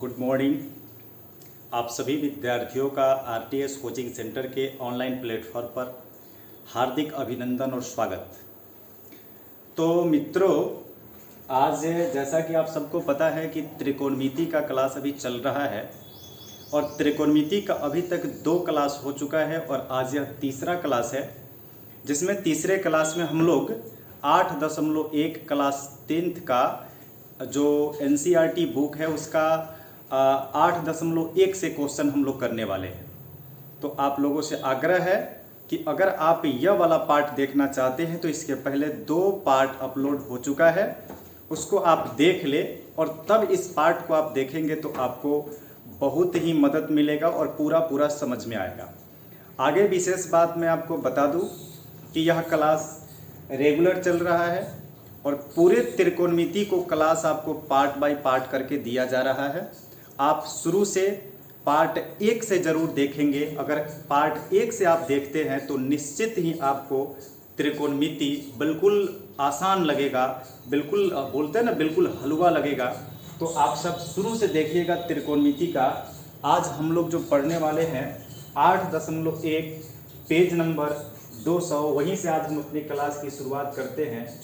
Good morning. आप सभी विद्यार्थियों का आरटीएस कोचिंग सेंटर के ऑनलाइन प्लेटफॉर्म पर हार्दिक अभिनंदन और स्वागत। तो मित्रों, आज जैसा कि आप सबको पता है कि त्रिकोणमिति का क्लास अभी चल रहा है और त्रिकोणमिति का अभी तक 2 क्लास हो चुका है और आज यह तीसरा क्लास है, जिसमें तीसरे क्लास में हम लोग 8.1 क्लास 10th का जो एनसीईआरटी बुक है उसका 8.1 से क्वेश्चन हम लोग करने वाले हैं। तो आप लोगों से आग्रह है कि अगर आप यह वाला पार्ट देखना चाहते हैं तो इसके पहले 2 पार्ट अपलोड हो चुका है, उसको आप देख ले और तब इस पार्ट को आप देखेंगे तो आपको बहुत ही मदद मिलेगा और पूरा समझ में आएगा। आगे विशेष बात मैं आपको बता दूं कि यह क्लास रेगुलर चल रहा है और पूरे त्रिकोणमिति को क्लास आपको पार्ट बाय पार्ट करके दिया जा रहा है। आप शुरू से पार्ट 1 से ज़रूर देखेंगे। अगर पार्ट 1 से आप देखते हैं तो निश्चित ही आपको त्रिकोणमिति बिल्कुल आसान लगेगा, बिल्कुल बोलते हैं ना, बिल्कुल हलवा लगेगा। तो आप सब शुरू से देखिएगा त्रिकोणमिति का। आज हम लोग जो पढ़ने वाले हैं 8.1 पेज नंबर 200, वहीं से आज हम अपनी क्लास की शुरुआत करते हैं।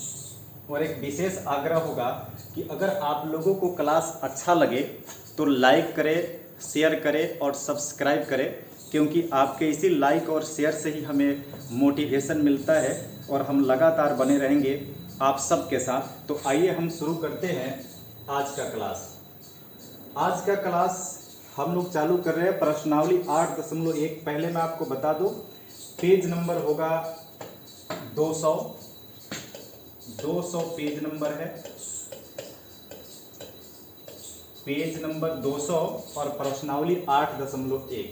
और एक विशेष आग्रह होगा कि अगर आप लोगों को क्लास अच्छा लगे तो लाइक करें, शेयर करें और सब्सक्राइब करें, क्योंकि आपके इसी लाइक और शेयर से ही हमें मोटिवेशन मिलता है और हम लगातार बने रहेंगे आप सबके साथ। तो आइए हम शुरू करते हैं आज का क्लास। आज का क्लास हम लोग चालू कर रहे हैं प्रश्नावली 8.1। पहले मैं आपको बता दूं पेज नंबर होगा 200 पेज नंबर है, पेज नंबर 200 और प्रश्नावली 8.1।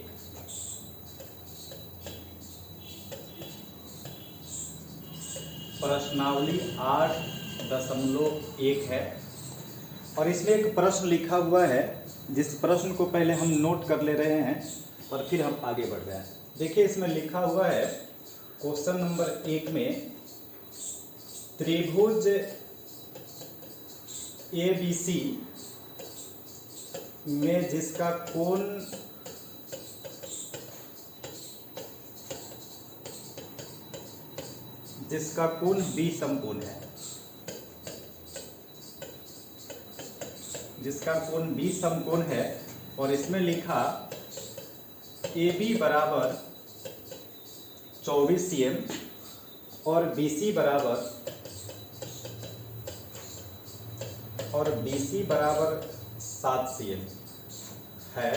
प्रश्नावली 8.1 है और इसमें एक प्रश्न लिखा हुआ है, जिस प्रश्न को पहले हम नोट कर ले रहे हैं और फिर हम आगे बढ़ रहे हैं। देखिए इसमें लिखा हुआ है क्वेश्चन नंबर 1 में, त्रिभुज ABC में जिसका कोण B समकोण है, जिसका कोण B समकोण है और इसमें लिखा AB बराबर 24 cm और BC बराबर 7 cm है।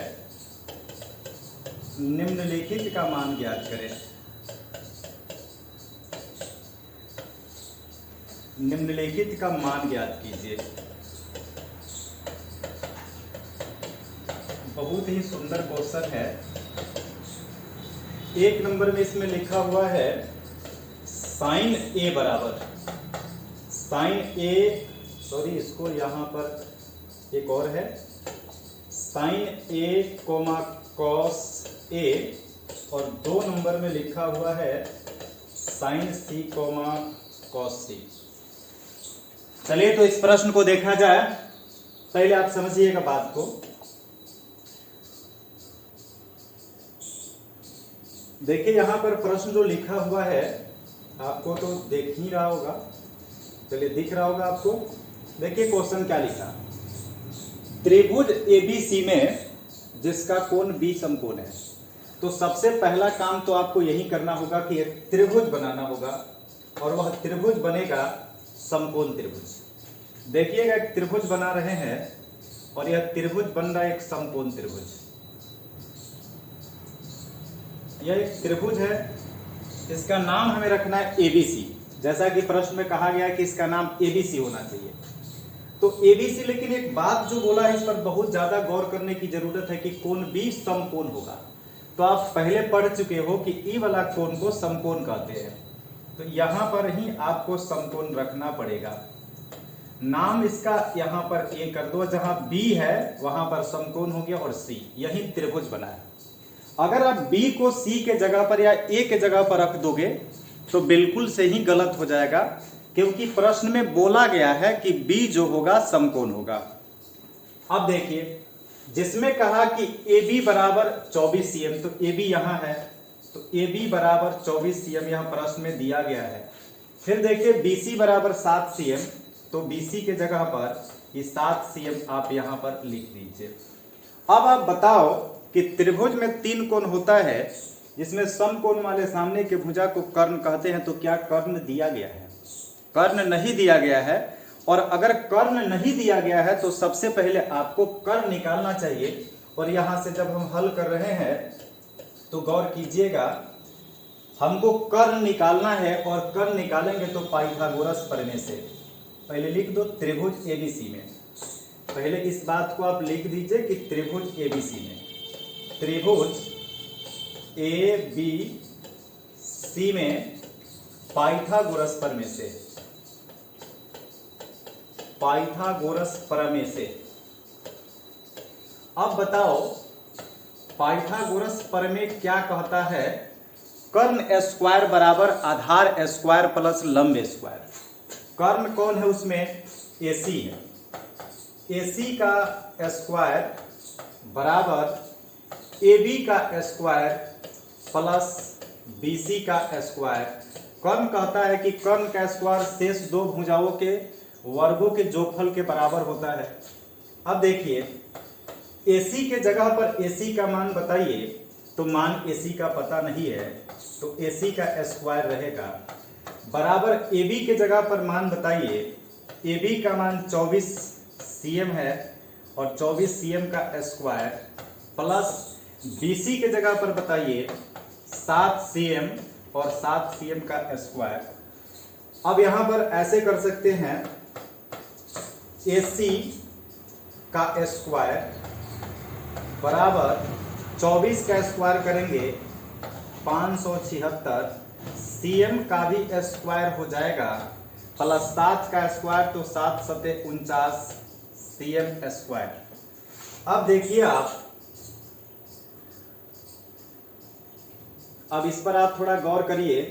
निम्नलिखित का मान ज्ञात करें। निम्नलिखित का मान ज्ञात कीजिए। बहुत ही सुंदर क्वेश्चन है। 1 नंबर में इसमें लिखा हुआ है साइन A बराबर, इसको यहाँ पर एक और है, साइन A कॉस A, और 2 नंबर में लिखा हुआ है साइन C कॉस C। चलिए तो इस प्रश्न को देखा जाए। पहले आप समझिएगा बात को। देखिए यहाँ पर प्रश्न जो लिखा हुआ है आपको तो देख ही रहा होगा, चलिए दिख रहा होगा आपको। देखिए क्वेश्चन क्या लिखा, त्रिभुज ABC में जिसका कोण B समकोण है। तो सबसे पहला काम तो आपको यही करना होगा कि एक त्रिभुज बनाना होगा और वह त्रिभुज बनेगा समकोण त्रिभुज। देखिएगा एक त्रिभुज बना रहे हैं और यह त्रिभुज बन रहा है एक समकोण त्रिभुज। यह एक त्रिभुज है, इसका नाम हमें रखना है ABC, जैसा कि प्रश्न में कहा गया है कि इसका नाम ABC होना चाहिए। तो ABC, लेकिन एक बात जो बोला है इस पर बहुत ज्यादा गौर करने की जरूरत है कि कोण B समकोण होगा। तो आप पहले पढ़ चुके हो कि ई वाला कोण को समकोण कहते हैं, तो यहां पर ही आपको समकोण रखना पड़ेगा। नाम इसका यहां पर A कर दो, जहां B है वहां पर समकोण हो गया और C, यही त्रिभुज बना है। अगर आप B को C के जगह पर या A के जगह पर रख दोगे तो बिल्कुल से ही गलत हो जाएगा, क्योंकि प्रश्न में बोला गया है कि B जो होगा समकोण होगा। अब देखिए जिसमें कहा कि AB बराबर 24 cm, तो AB यहां है, तो AB बराबर 24 cm यहां प्रश्न में दिया गया है। फिर देखिए BC बराबर 7 cm, तो BC के जगह पर ये 7 cm आप यहां पर लिख दीजिए। अब आप बताओ कि त्रिभुज में 3 कोण होता है, जिसमें समकोण वाले सामने के भुजा को कर्ण कहते हैं, तो क्या कर्ण दिया गया है? कर्ण नहीं दिया गया है। और अगर कर्ण नहीं दिया गया है तो सबसे पहले आपको कर्ण निकालना चाहिए। और यहां से जब हम हल कर रहे हैं तो गौर कीजिएगा, हमको कर्ण निकालना है, और कर्ण निकालेंगे तो पाइथागोरस प्रमेय से। पहले लिख दो त्रिभुज एबीसी में, पहले इस बात को आप लिख दीजिए कि त्रिभुज एबीसी में, त्रिभुज एबीसी में पाइथागोरस प्रमेय से, पाइथागोरस प्रमेय से। अब बताओ पाइथागोरस प्रमेय क्या कहता है? कर्ण स्क्वायर बराबर आधार स्क्वायर प्लस लंब स्क्वायर। कर्ण कौन है उसमें? AC है। AC का स्क्वायर बराबर AB का स्क्वायर प्लस BC का स्क्वायर। कर्ण कहता है कि कर्ण का स्क्वायर शेष दो भुजाओं के वर्गों के जोगफल के बराबर होता है। अब देखिए AC के जगह पर AC का मान बताइए, तो मान AC का पता नहीं है, तो AC का स्क्वायर रहेगा बराबर AB के जगह पर मान बताइए। AB का मान 24 cm है, और 24 cm का स्क्वायर प्लस BC के जगह पर बताइए 7 cm और 7 cm का स्क्वायर। अब यहां पर ऐसे कर सकते हैं, AC का स्क्वायर बराबर 24 का स्क्वायर करेंगे 576, cm का भी स्क्वायर हो जाएगा प्लस 7 का स्क्वायर, तो 7 सते 49 cm स्क्वायर। अब देखिए अब इस पर आप थोड़ा गौर करिए।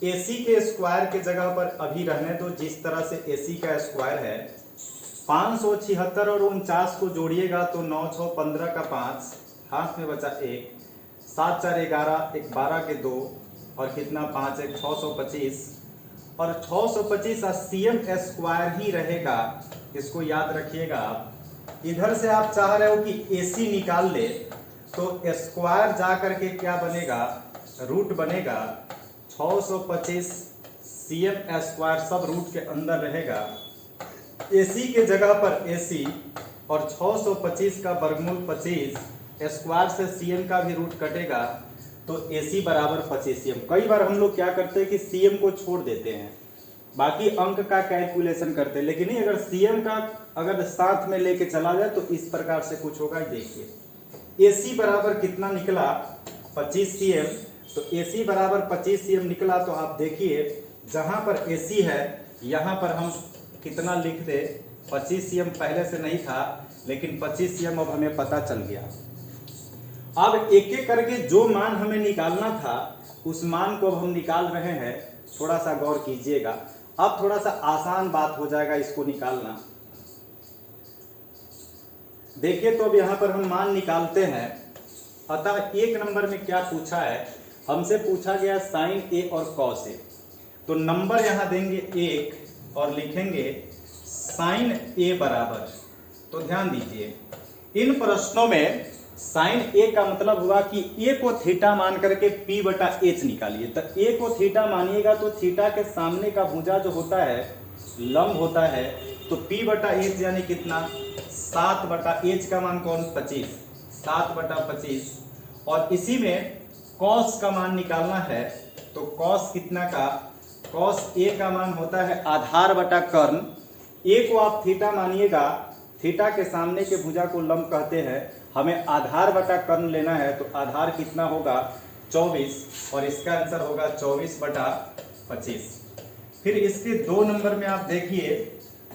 AC के स्क्वायर के जगह पर अभी रहने दो जिस तरह से AC का स्क्वायर है। 576 और 49 को जोड़िएगा तो 9 6 15 का 5, हाथ में बचा 1, 7 4 11, 1 12 के 2, और कितना 5 1 625, और 625 cm स्क्वायर ही रहेगा। इसको याद रखिएगा आप। इधर से आप चाह रहे हो कि AC निकाल ले, तो स्क्वायर जा करके क्या बनेगा? रूट बनेगा। 625 cm स्क्वायर सब रूट के अंदर रहेगा। AC के जगह पर AC, और 625 का वर्गमूल 25, स्क्वायर से cm का भी रूट कटेगा, तो AC बराबर 25 cm। कई बार हम लोग क्या करते हैं कि cm को छोड़ देते हैं, बाकी अंक का कैलकुलेशन करते हैं, लेकिन नहीं, अगर cm का अगर साथ में लेके चला जाए तो इस प्रकार से कुछ होगा। देखिए AC बराबर कितना निकला? 25 cm। तो AC बराबर 25 cm निकला, तो आप देखिए जहां पर AC है यहां पर हम कितना लिख दे? 25 cm पहले से नहीं था, लेकिन 25 cm अब हमें पता चल गया। अब एक एक करके जो मान हमें निकालना था उस मान को अब हम निकाल रहे हैं। थोड़ा सा गौर कीजिएगा, अब थोड़ा सा आसान बात हो जाएगा इसको निकालना। देखिए तो अब यहां पर हम मान निकालते हैं। अतः 1 नंबर में क्या पूछा है? हमसे पूछा गया साइन A और कॉस A। तो नंबर यहां देंगे 1 और लिखेंगे साइन A बराबर। तो ध्यान दीजिए इन प्रश्नों में साइन A का मतलब हुआ कि A को थीटा मान करके P बटा H निकालिए। तो A को थीटा मानिएगा तो थीटा के सामने का भुजा जो होता है लंब होता है, तो P बटा H यानी कितना? 7 बटा H का मान कौन? 25, 7 बटा 25। और इसी में कॉस का मान निकालना है, तो कॉस कितना का? कॉस A का मान होता है आधार बटा कर्ण। A को आप थीटा मानिएगा, थीटा के सामने के भुजा को लंब कहते हैं। हमें आधार बटा कर्ण लेना है, तो आधार कितना होगा? 24, और इसका आंसर होगा 24 बटा 25। फिर इसके 2 नंबर में आप देखिए,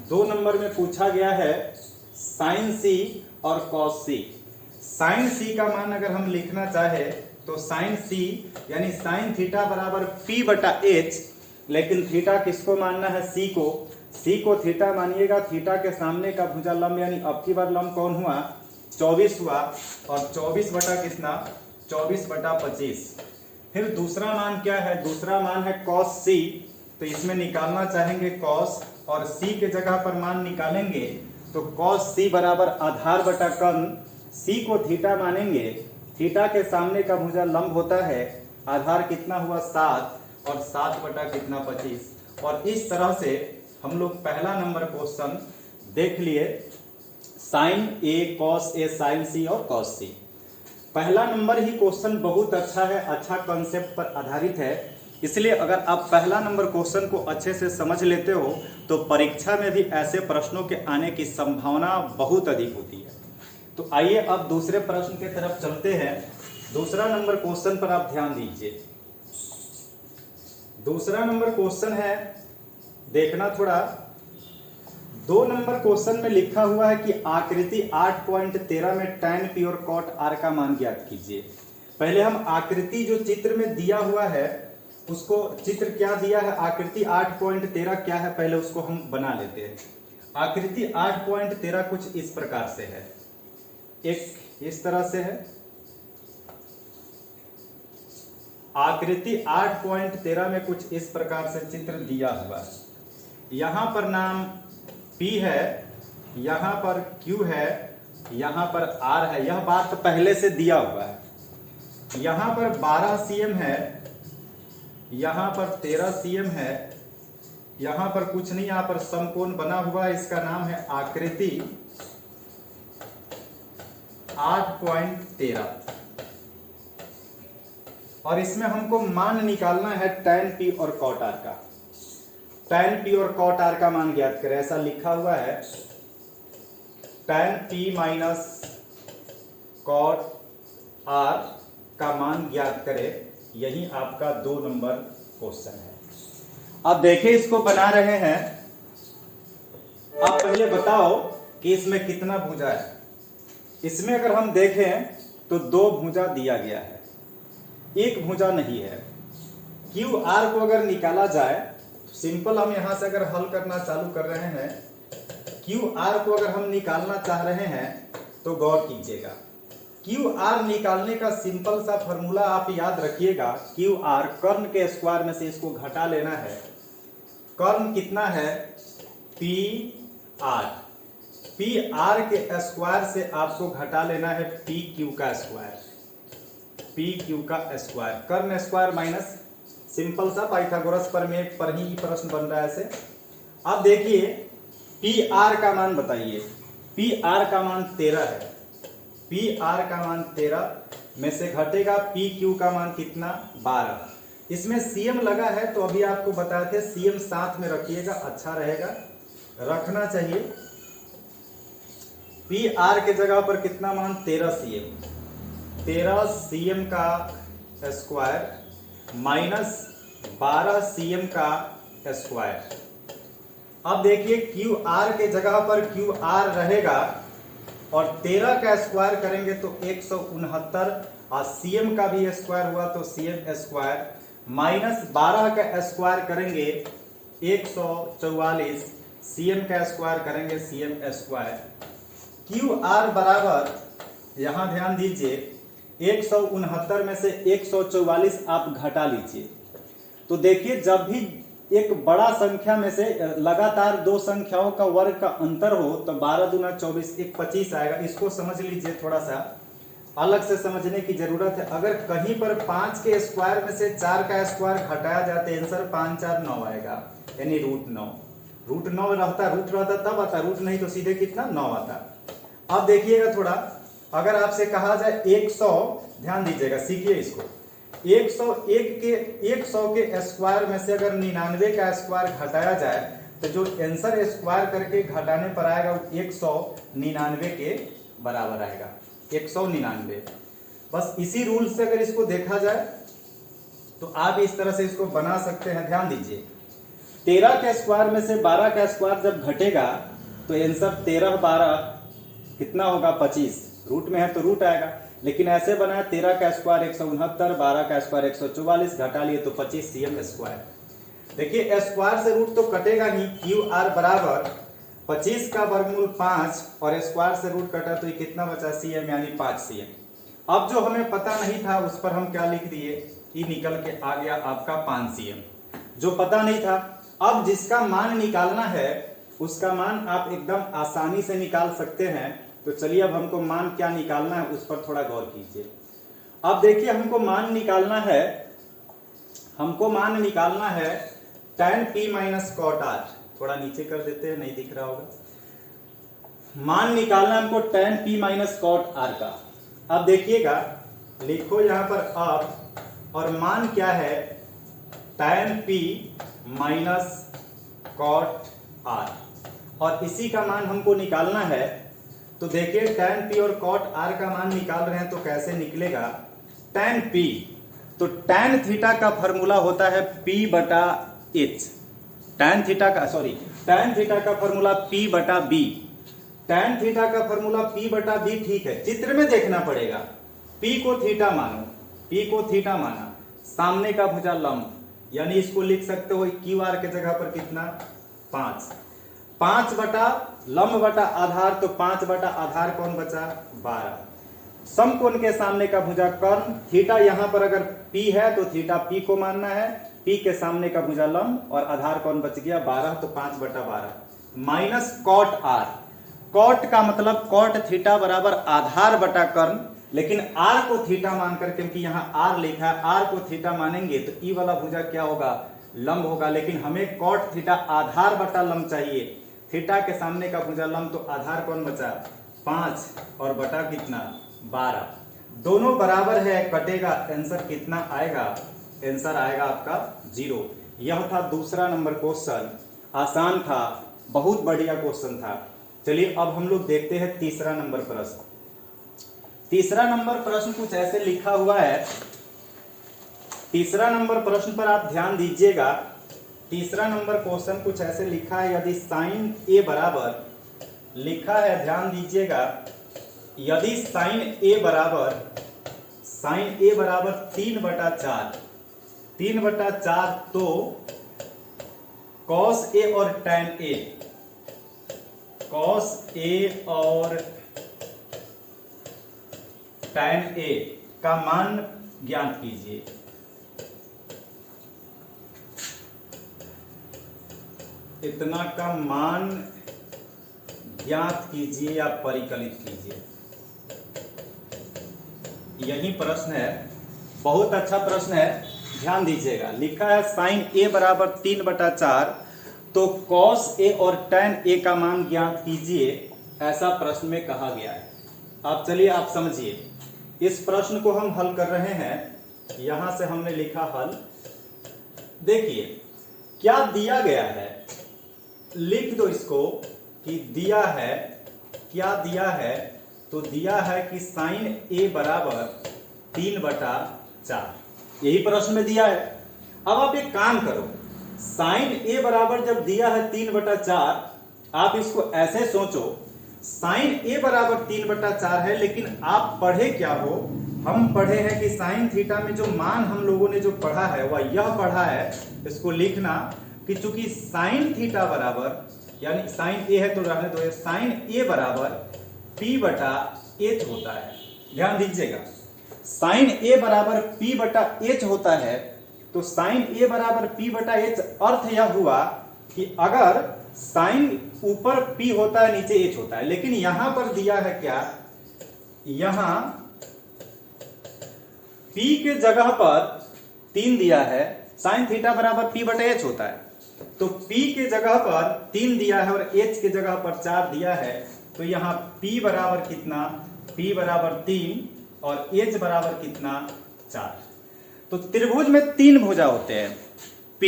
2 नंबर में पूछा गया है साइन C और कॉस C। साइन C का मान अगर हम लिखना चाहे तो साइन C यानी साइन थीटा बराबर P बटा H, लेकिन थीटा किसको मानना है? C को। सी को थीटा मानिएगा, थीटा के सामने का भुजा लंब यानी अब की बार लंब कौन हुआ 24 हुआ, और 24 बटा कितना 24 बटा 25। फिर दूसरा मान क्या है, दूसरा मान है cos c, तो इसमें निकालना चाहेंगे cos और c के जगह पर मान निकालेंगे तो cos c बराबर आधार बटा कर्ण, c को थीटा मानेंगे, थीटा के सामने का भुजा लंब होता है, आधार कितना हुआ 7 और 7 बटा कितना 25। और इस तरह से हम लोग पहला नंबर क्वेश्चन देख लिए, sign A cos A sign सी और कॉस सी। पहला नंबर ही क्वेश्चन बहुत अच्छा है, अच्छा कॉन्सेप्ट पर आधारित है, इसलिए अगर आप पहला नंबर क्वेश्चन को अच्छे से समझ लेते हो तो परीक्षा में भी ऐसे प्रश्नों के आने की संभावना बहुत अधिक होती है। तो आइए अब दूसरे प्रश्न की तरफ चलते हैं। दूसरा नंबर क्वेश्चन पर आप ध्यान दीजिए। दूसरा नंबर क्वेश्चन है, देखना थोड़ा, 2 नंबर क्वेश्चन में लिखा हुआ है कि आकृति 8.13 में tan p और cot r का मान ज्ञात कीजिए। पहले हम आकृति जो चित्र में दिया हुआ है उसको, चित्र क्या दिया है, आकृति 8.13 क्या है, पहले उसको हम बना लेते हैं। आकृति 8.13 कुछ इस प्रकार से है, एक इस तरह से है। आकृति 8.13 में कुछ इस प्रकार से चित्र दिया हुआ है। यहां पर नाम P है, यहां पर Q है, यहां पर R है, यह बात पहले से दिया हुआ है। यहां पर 12 cm है, यहां पर 13 cm है, यहां पर कुछ नहीं, यहां पर समकोण बना हुआ है, इसका नाम है आकृति 8.13। और इसमें हमको मान निकालना है tan p और cot r का। tan p और cot r का मान ज्ञात करें, ऐसा लिखा हुआ है, tan p minus cot r का मान ज्ञात करें। यही आपका 2 नंबर क्वेश्चन है। अब देखिए, इसको बना रहे हैं। आप पहले बताओ कि इसमें कितना भुजा है। इसमें अगर हम देखें तो 2 भुजा दिया गया है, एक भुजा नहीं है। क्यू आर को अगर निकाला जाए तो सिंपल, हम यहां से अगर हल करना चालू कर रहे हैं, क्यू आर को अगर हम निकालना चाह रहे हैं तो गौर कीजिएगा, क्यू आर निकालने का सिंपल सा फॉर्मूला आप याद रखिएगा। क्यू आर कर्ण के स्क्वायर में से इसको घटा लेना है। कर्ण कितना है, पी आर, पी आर के स्क्वायर से आपको घटा लेना है पी क्यू का स्क्वायर, पी क्यू का स्क्वायर, कर्ण स्क्वायर माइनस, सिंपल सा पाइथागोरस प्रमेय पर ही प्रश्न बन रहा है ऐसे। अब देखिए, पी आर का मान बताइए। पी आर का मान 13 है, पी आर का मान 13 में से घटेगा पी क्यू का मान कितना 12। इसमें सीएम लगा है तो अभी आपको बताए थे सीएम साथ में रखिएगा, अच्छा रहेगा, रखना चाहिए। पी आर के जगह पर कितना मान 13 सीएम, 13 सीएम का स्क्वायर माइनस 12 सीएम का स्क्वायर। अब देखिए, क्यू आर के जगह पर क्यू आर रहेगा और 13 का स्क्वायर करेंगे तो 169, और सीएम का भी स्क्वायर हुआ तो सीएम स्क्वायर, माइनस 12 का स्क्वायर करेंगे 144, सीएम का स्क्वायर करेंगे सीएम स्क्वायर। क्यू आर बराबर, यहां ध्यान दीजिए, 169 में से 144 आप घटा लीजिए तो देखिए, जब भी एक बड़ा संख्या में से लगातार 2 संख्याओं का वर्ग का अंतर हो तो 12 दूना 24, एक 25 आएगा। इसको समझ लीजिए, थोड़ा सा अलग से समझने की जरूरत है। अगर कहीं पर 5 के स्क्वायर में से 4 का स्क्वायर घटाया जाए तो आंसर 5 4 9 आएगा, यानी √9। √9 रहता, रूट रहता तब आता, रूट नहीं तो सीधे कितना 9 आता। अब देखिएगा थोड़ा, अगर आपसे कहा जाए 100, ध्यान दीजिएगा, सीखिए इसको, 100 के स्क्वायर में से अगर 99 का स्क्वायर घटाया जाए तो जो आंसर स्क्वायर करके घटाने पर आएगा वो 199 के बराबर आएगा, 199। बस इसी रूल से अगर इसको देखा जाए तो आप इस तरह से इसको बना सकते हैं। ध्यान दीजिए, 13 के स्क्वायर में से 12 का स्क्वायर जब घटेगा तो आंसर 13 12 कितना होगा 25, रूट में है तो रूट आएगा। लेकिन ऐसे बनाया, 13 का स्क्वायर 169, 12 का स्क्वायर 144, घटा लिए तो 25 सीएम स्क्वायर। देखिए स्क्वायर से रूट तो कटेगा ही, क्यू आर बराबर 25 का वर्गमूल 5 और स्क्वायर से रूट कटा तो ये कितना बचा cm यानी 5 cm। अब जो हमें पता नहीं था उस पर हम क्या लिख दिए, ई निकल के आ गया आपका 5 cm, जो पता नहीं था। अब जिसका मान निकालना है उसका मान आप एकदम आसानी से निकाल सकते हैं। तो चलिए अब हमको मान क्या निकालना है उस पर थोड़ा गौर कीजिए। अब देखिए हमको मान निकालना है tan p minus cot r। थोड़ा नीचे कर देते हैं, नहीं दिख रहा होगा। मान निकालना है हमको tan p minus cot r का। अब देखिएगा, लिखो यहां पर अब, और मान क्या है tan p minus cot r, और इसी का मान हमको निकालना है। तो देखिए tan p और cot r का मान निकाल रहे हैं तो कैसे निकलेगा, tan p, तो tan थीटा का फॉर्मूला होता है p बटा h, tan थीटा का फॉर्मूला p बटा b, tan थीटा का फॉर्मूला p बटा b। ठीक है, चित्र में देखना पड़ेगा, p को थीटा मानो, p को थीटा माना, सामने का भुजा लंब, यानी इसको लिख सकते हो क्यू आर के जगह पर कितना 5 बटा लंब बटा आधार, तो 5 बटा आधार कौन बचा 12। समकोण के सामने का भुजा कर्ण, थीटा यहां पर अगर p है तो थीटा p को मानना है, p के सामने का भुजा लंब, और आधार कौन बच गया 12, तो 5 बटा 12 माइनस कॉट r। कॉट का मतलब कॉट थीटा बराबर आधार बटा कर्ण, लेकिन r को थीटा मानकर, क्योंकि यहाँ r लिखा है, r को थीटा मानेंगे तो ई वाला भुजा क्या होगा लंब होगा, लेकिन हमें कॉट थीटा आधार बटा लंब चाहिए। थीटा के सामने का भुजा लंब, तो आधार कौन बचा 5 और बटा कितना 12, दोनों बराबर है, कटेगा, आंसर कितना आएगा, आंसर आएगा आपका 0। यह था दूसरा नंबर क्वेश्चन, आसान था, बहुत बढ़िया क्वेश्चन था। चलिए अब हम लोग देखते हैं तीसरा नंबर प्रश्न। तीसरा नंबर प्रश्न कुछ ऐसे लिखा हुआ है, तीसरा नंबर प्रश्न पर आप ध्यान दीजिएगा। तीसरा नंबर क्वेश्चन कुछ ऐसे लिखा है, यदि साइन ए बराबर, लिखा है ध्यान दीजिएगा, यदि साइन ए बराबर 3/4, तो कॉस ए और टैन ए, कॉस ए और टैन ए का मान ज्ञात कीजिए। इतना का मान ज्ञात कीजिए या परिकलित कीजिए, यही प्रश्न है। बहुत अच्छा प्रश्न है, ध्यान दीजिएगा। लिखा है साइन ए बराबर 3/4, तो कॉस ए और टैन ए का मान ज्ञात कीजिए, ऐसा प्रश्न में कहा गया है। अब चलिए आप समझिए, इस प्रश्न को हम हल कर रहे हैं। यहां से हमने लिखा हल। देखिए क्या दिया गया है, लिख दो इसको कि दिया है, क्या दिया है, तो दिया है कि साइन ए बराबर 3/4, यही प्रश्न में दिया है। अब आप एक काम करो, साइन ए बराबर जब दिया है 3/4, आप इसको ऐसे सोचो, साइन ए बराबर 3/4 है, लेकिन आप पढ़े क्या हो, हम पढ़े हैं कि साइन थीटा में जो मान हम लोगों ने जो पढ़ा है वह यह पढ़ा है, इसको लिखना कि चूंकि साइन थीटा बराबर, यानी साइन ए है तो रहने दो, साइन ए बराबर p/h होता है। ध्यान दीजिएगा, साइन ए बराबर p/h होता है, तो साइन ए बराबर p/h, अर्थ यह हुआ कि अगर साइन ऊपर p होता है नीचे h होता है, लेकिन यहां पर दिया है क्या, यहां p के जगह पर 3 दिया है, साइन थीटा बराबर p/h होता है, तो p के जगह पर 3 दिया है और h के जगह पर 4 दिया है, तो यहाँ p बराबर कितना, p बराबर 3 और h बराबर कितना 4। तो त्रिभुज में 3 भुजा होते हैं, p,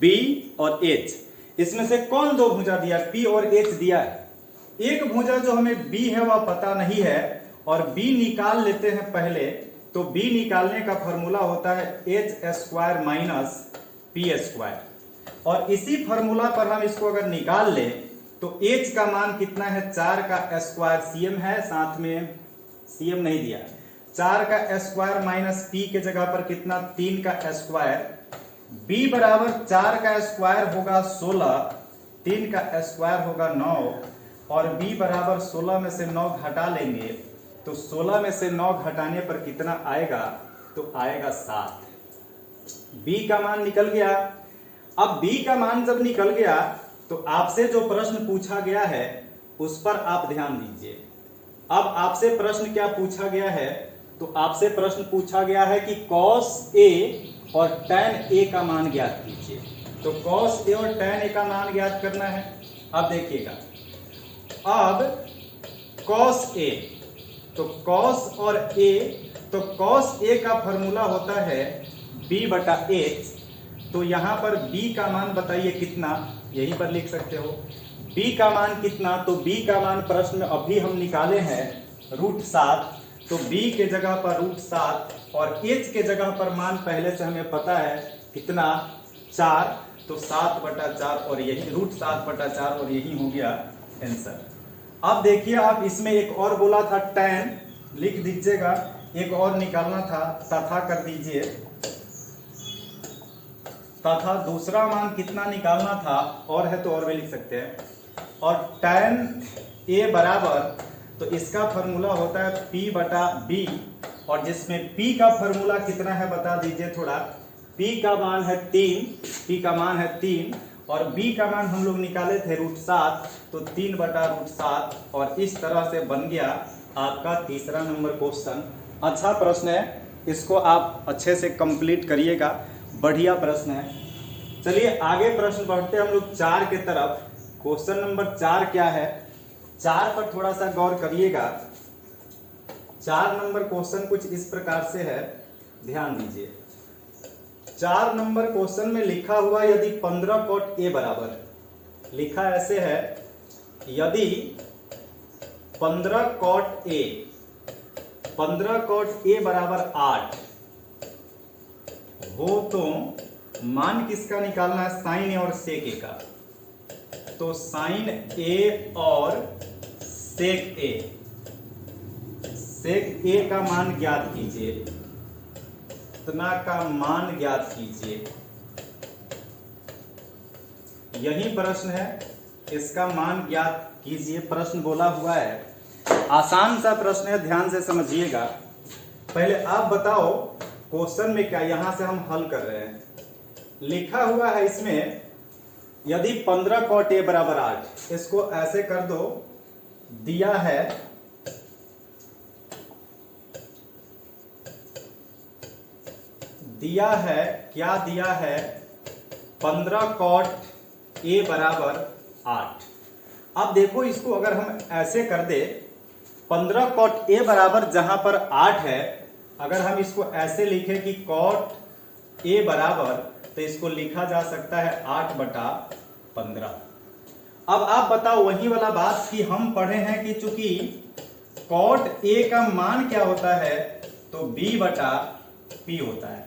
b और h। इसमें से कौन 2 भुजा दिया, p और h दिया है। एक भुजा जो हमें b है वह पता नहीं है, और b निकाल लेते हैं पहले। तो b निकालने का फॉर्मूला होता है h² माइनस p², और इसी फॉर्मूला पर हम इसको अगर निकाल ले तो h का मान कितना है, 4 का स्क्वायर, cm है, साथ में cm नहीं दिया, 4 का स्क्वायर माइनस p के जगह पर कितना 3 का स्क्वायर, b बराबर 4 का स्क्वायर होगा 16, 3 का स्क्वायर होगा 9, और b बराबर 16 में से 9 घटा लेंगे तो 16 में से 9 घटाने पर कितना आएगा, तो आएगा 7। b का मान निकल गया। अब b का मान जब निकल गया तो आपसे जो प्रश्न पूछा गया है उस पर आप ध्यान दीजिए। अब आपसे प्रश्न क्या पूछा गया है, तो आपसे प्रश्न पूछा गया है कि cos a और tan a का मान ज्ञात कीजिए। तो cos a और tan a का मान ज्ञात करना है। अब देखिएगा, अब cos a, तो cos और a, तो cos a का फॉर्मूला होता है b बटा h। तो यहां पर b का मान बताइए कितना, यहीं पर लिख सकते हो b का मान कितना। तो b का मान प्रश्न में अभी हम निकाले हैं √7, तो b के जगह पर √7 और h के जगह पर मान पहले से हमें पता है कितना, 4, तो 7/4 और यही √7/4 और यही हो गया आंसर। अब देखिए, आप इसमें एक और बोला था tan, लिख दीजिएगा, एक और निकालना था तथा कर दीजिए, तथा दूसरा मान कितना निकालना था, और है तो और भी लिख सकते हैं। और tan a बराबर, तो इसका फॉर्मूला होता है p बटा b, और जिसमें p का फॉर्मूला कितना है बता दीजिए थोड़ा। p का मान है 3, और b का मान हम लोग निकाले थे √7, तो 3/√7, और इस तरह से बन गया आपका तीसरा नंबर क्वेश्चन। अच्छा प्रश्न है, इसको आप अच्छे से कंप्लीट करिएगा, बढ़िया प्रश्न है। चलिए आगे प्रश्न बढ़ते हम लोग 4 के तरफ। क्वेश्चन नंबर 4 क्या है, 4 पर थोड़ा सा गौर करिएगा। 4 नंबर क्वेश्चन कुछ इस प्रकार से है, ध्यान दीजिए। 4 नंबर क्वेश्चन में लिखा हुआ, यदि 15 cot a बराबर, लिखा ऐसे है, यदि 15 cot a बराबर 8 हो तो मान किसका निकालना है, साइन ए और सेक ए का। तो साइन ए और सेक ए का मान ज्ञात कीजिए, इतना का मान ज्ञात कीजिए। यही प्रश्न है, इसका मान ज्ञात कीजिए, प्रश्न बोला हुआ है। आसान सा प्रश्न है, ध्यान से समझिएगा। पहले आप बताओ क्वेश्चन में क्या, यहां से हम हल कर रहे हैं। लिखा हुआ है इसमें, यदि 15 cot a बराबर 8, इसको ऐसे कर दो, दिया है क्या दिया है, 15 cot a बराबर 8। अब देखो, इसको अगर हम ऐसे कर दे, 15 cot a बराबर जहां पर 8 है, अगर हम इसको ऐसे लिखें कि cot a बराबर, तो इसको लिखा जा सकता है 8/15। अब आप बताओ, वही वाला बात कि हम पढ़े हैं कि चूंकि cot a का मान क्या होता है, तो b/p होता है।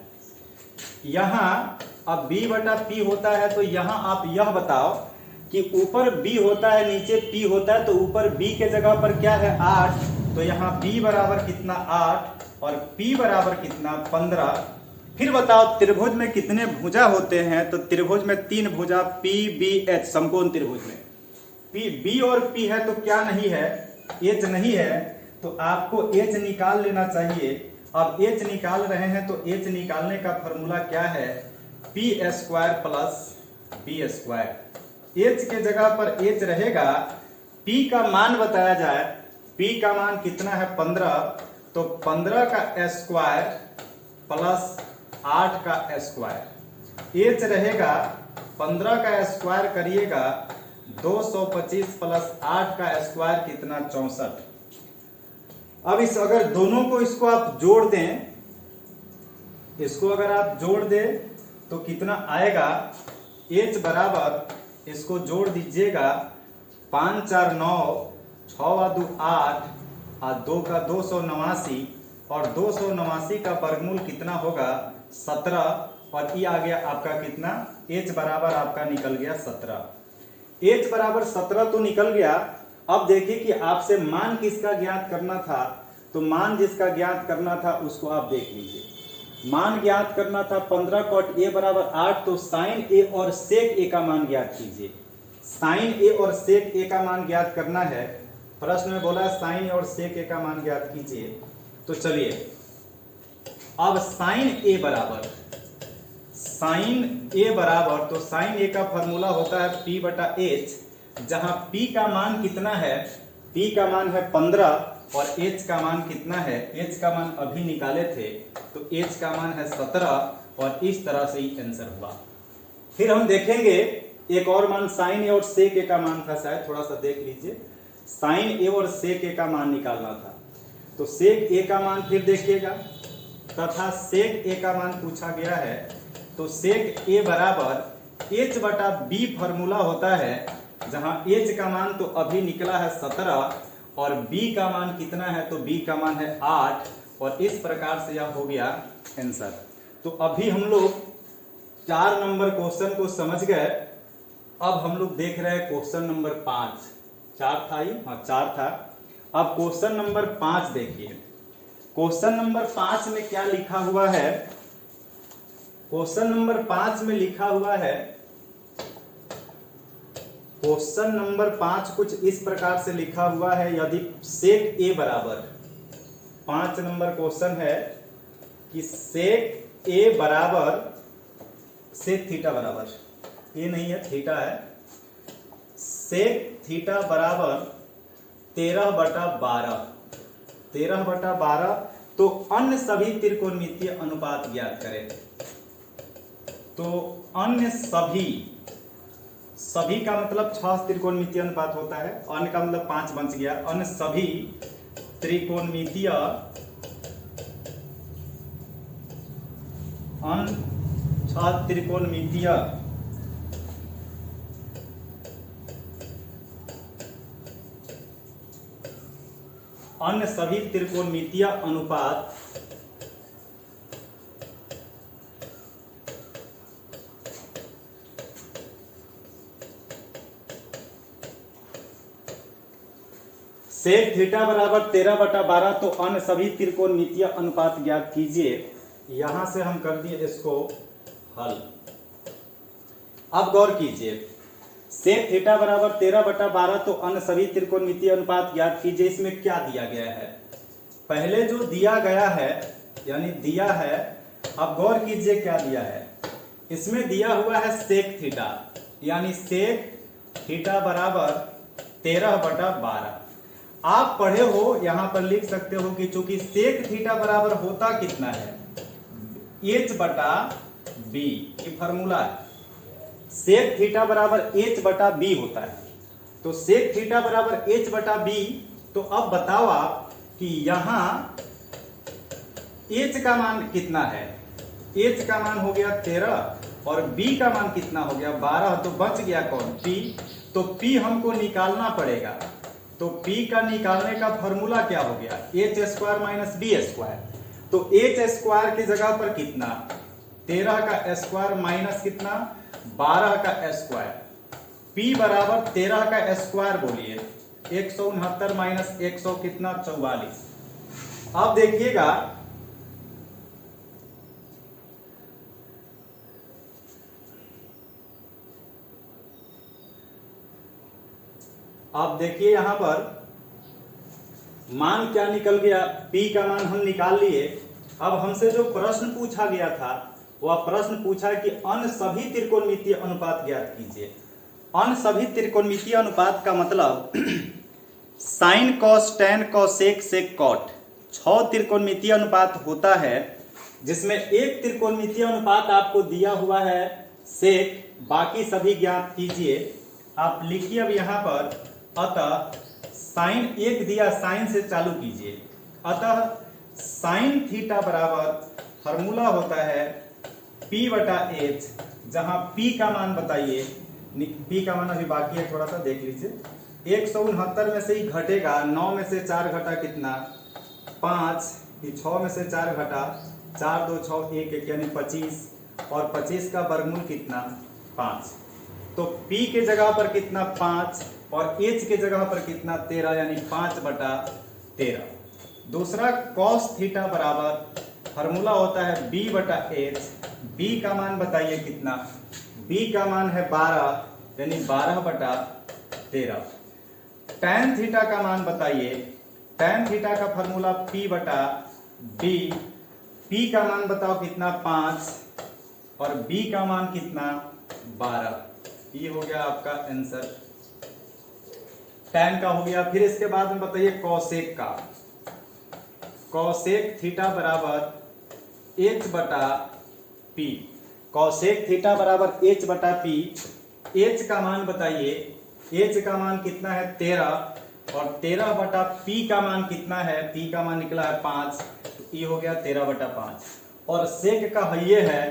यहां अब b/p होता है, तो यहां आप यह बताओ कि ऊपर b होता है, नीचे p होता है, तो ऊपर b के जगह पर क्या है, 8, तो यहाँ b बराबर कितना, 8, और p बराबर कितना, 15। फिर बताओ त्रिभुज में कितने भुजा होते हैं, तो त्रिभुज में 3 भुजा PBH, समकोण त्रिभुज में B और P है, तो क्या नहीं है, H नहीं है, तो आपको H निकाल लेना चाहिए। अब H निकाल रहे हैं, तो H निकालने का फॉर्मूला क्या है, p² + b²। H के जगह पर H रहेगा, P का मान बताया जाए, P का मान कितना है, 15, तो 15 का स्क्वायर प्लस 8 का स्क्वायर। H रहेगा, 15 का स्क्वायर करिएगा, 225 प्लस 8 का स्क्वायर कितना, 64। अब इस अगर दोनों को इसको आप जोड़ दें, इसको अगर आप जोड़ दें तो कितना आएगा, H बराबर, इसको जोड़ दीजिएगा, 5 4 9, 6 2 8, 2 का 289, और 289 का वर्गमूल कितना होगा, 17, और ये आ गया आपका कितना, H बराबर आपका निकल गया 17। H बराबर 17 तो निकल गया। अब देखिए कि आपसे मान किसका ज्ञात करना था, तो मान जिसका ज्ञात करना था उसको आप देख लीजिए। मान ज्ञात करना था 15 cot A बराबर 8, तो साइन A और सेक A का मान ज्ञात कीजिए। साइन A और सेक A का मान ज्ञात करना है। प्रश्न में बोला साइन A और सेक A का मान ज्ञात कीजिए। तो चलिए अब साइन A बराबर तो साइन A का फॉर्मूला होता है P बटा H, जहां P का मान कितना है, P का मान है 15 और H का मान कितना है, H का मान अभी निकाले थे तो H का मान है 17 और इस तरह से ही आंसर हुआ। फिर हम देखेंगे एक और मान साइन A और सेक A का मान था, शायद थोड़ा सा देख लीजिए। साइन A और सेक A का मान निकालना था, तो सेक A का मान फिर देखिएगा तथा सेक A का मान पूछा गया है। तो सेक A बराबर H बटा B फॉर्मूला होता है, जहां H का मान तो अभी निकला है 17 और B का मान कितना है, तो B का मान है 8 और इस प्रकार से यह हो गया आंसर। तो अभी हम लोग 4 नंबर क्वेश्चन को समझ गए। अब हम लोग देख रहे हैं क्वेश्चन नंबर 5। 4 था ही, हाँ 4 था। अब क्वेश्चन नंबर 5 देखिए। क्वेश्चन नंबर 5 में क्या लिखा हुआ है, क्वेश्चन नंबर 5 में लिखा हुआ है, क्वेश्चन नंबर 5 कुछ इस प्रकार से लिखा हुआ है। यदि सेक A बराबर, 5 नंबर क्वेश्चन है कि सेक A बराबर, सेक थीटा बराबर, ये नहीं है थीटा है, सेक थीटा बराबर 13 बटा 12, तो अन्य सभी त्रिकोणमितीय अनुपात ज्ञात करें। तो अन्य सभी का मतलब 6 त्रिकोणमितीय अनुपात होता है, अन्य का मतलब 5 बच गया। अन्य सभी त्रिकोणमितीय अन्य सभी त्रिकोणमितीय अनुपात सेक थीटा बराबर 13 बटा 12, तो अन्य सभी त्रिकोणमितीय अनुपात ज्ञात कीजिए। यहां से हम कर दिए इसको हल। अब गौर कीजिए, सेक थीटा बराबर 13 बटा 12, तो अन्य सभी त्रिकोणमितीय अनुपात ज्ञात कीजिए। इसमें क्या दिया गया है, पहले जो दिया गया है यानी दिया है, अब गौर कीजिए क्या दिया है। इसमें दिया हुआ है सेक थीटा, यानी सेक थीटा बराबर 13 बटा 12। आप पढ़े हो, यहां पर लिख सकते हो कि चूंकि सेक थीटा बराबर होता कितना है, H बटा B, ये फॉर्मूला है। सेक थीटा बराबर H बटा B होता है, तो सेक थीटा बराबर H बटा B। तो अब बताओ आप कि यहां H का मान कितना है, H का मान हो गया 13 और B का मान कितना हो गया 12, तो बच गया कौन, P। तो P हमको निकालना पड़ेगा। तो P का निकालने का फॉर्मूला क्या हो गया, H square minus B square. तो H स्क्वायर की जगह पर कितना, 13 का स्क्वायर माइनस कितना 12 का स्क्वायर, P बराबर 13 का स्क्वायर बोलिए 169 माइनस 100 कितना 44। अब देखिएगा आप देखिए यहां पर मान क्या निकल गया, P का मान हम निकाल लिए। अब हमसे जो प्रश्न पूछा गया था वह प्रश्न पूछा है कि अन्य सभी त्रिकोणमितीय अनुपात ज्ञात कीजिए। अन्य सभी त्रिकोणमितीय अनुपात का मतलब sine cos tan cosec sec cot, 6 त्रिकोणमितीय अनुपात होता है, जिसमें एक त्रिकोणमितीय अनुपात आपको दिया हुआ है सेक, बाकी सभी ज्ञात कीजिए। आप लिखिए अब यहां पर, अतः साइन एक दिया, साइन से चालू कीजिए। अतः साइन थीटा बराबर फॉर्मूला होता है P बटा H, जहां P का मान बताइए, P का मान अभी बाकी है, थोड़ा सा देख लीजिए। 169 में से ही घटेगा, 9 में से 4 घटा कितना 5, 6 में से 4 घटा 4 2 6 1 1 यानी 25, और 25 का वर्गमूल कितना 5। तो P के जगह पर कितना 5 और H के जगह पर कितना 13, यानी 5 बटा 13। दूसरा कॉस थीटा बराबर फॉर्मूला होता है b बटा h। b का मान बताइए कितना, b का मान है 12 यानी 12 बटा 13। tan थीटा का मान बताइए, tan थीटा का फॉर्मूला p बटा b। p का मान बताओ कितना 5 और b का मान कितना 12। ये हो गया आपका आंसर, tan का हो गया। फिर इसके बाद में बताइए कॉसेक का, कॉसेक थीटा बराबर h बटा p। कॉसेक थीटा बराबर h बटा p। h का मान बताइए, h का मान कितना है 13 और 13 बटा p का मान कितना है, p का मान निकला है 5, तो ये हो गया 13 बटा 5। और सेक का ये है,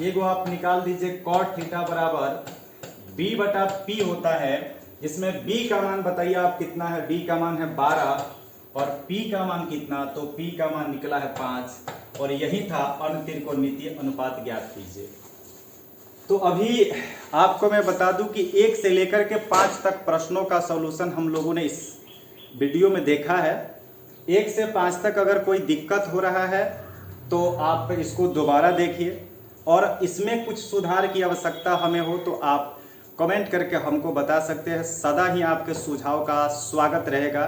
एगो आप निकाल दीजिए कॉट थीटा बराबर b बटा p होता है, जिसमें b का मान बताइए आप कितना है, b का मान है 12 और p का मान कितना, तो p का मान निकला है 5। और यही था अनुत्रिकोणमितीय अनुपात ज्ञात कीजिए। तो अभी आपको मैं बता दूं कि 1 से लेकर के 5 तक प्रश्नों का सॉल्यूशन हम लोगों ने इस वीडियो में देखा है। 1 से 5 तक अगर कोई दिक्कत हो रहा है तो आप इसको दोबारा देखिए, और इसमें कुछ सुधार की आवश्यकता हमें हो तो आप कमेंट करके हमको बता सकते हैं। सदा ही आपके सुझाव का स्वागत रहेगा।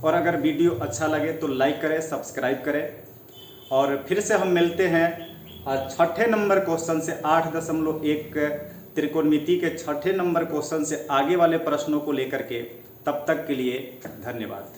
और अगर वीडियो अच्छा लगे तो लाइक करें, सब्सक्राइब करें। और फिर से हम मिलते हैं छठे नंबर क्वेश्चन से 8.1 त्रिकोणमिति के छठे नंबर क्वेश्चन से आगे वाले प्रश्नों को लेकर के। तब तक के लिए धन्यवाद।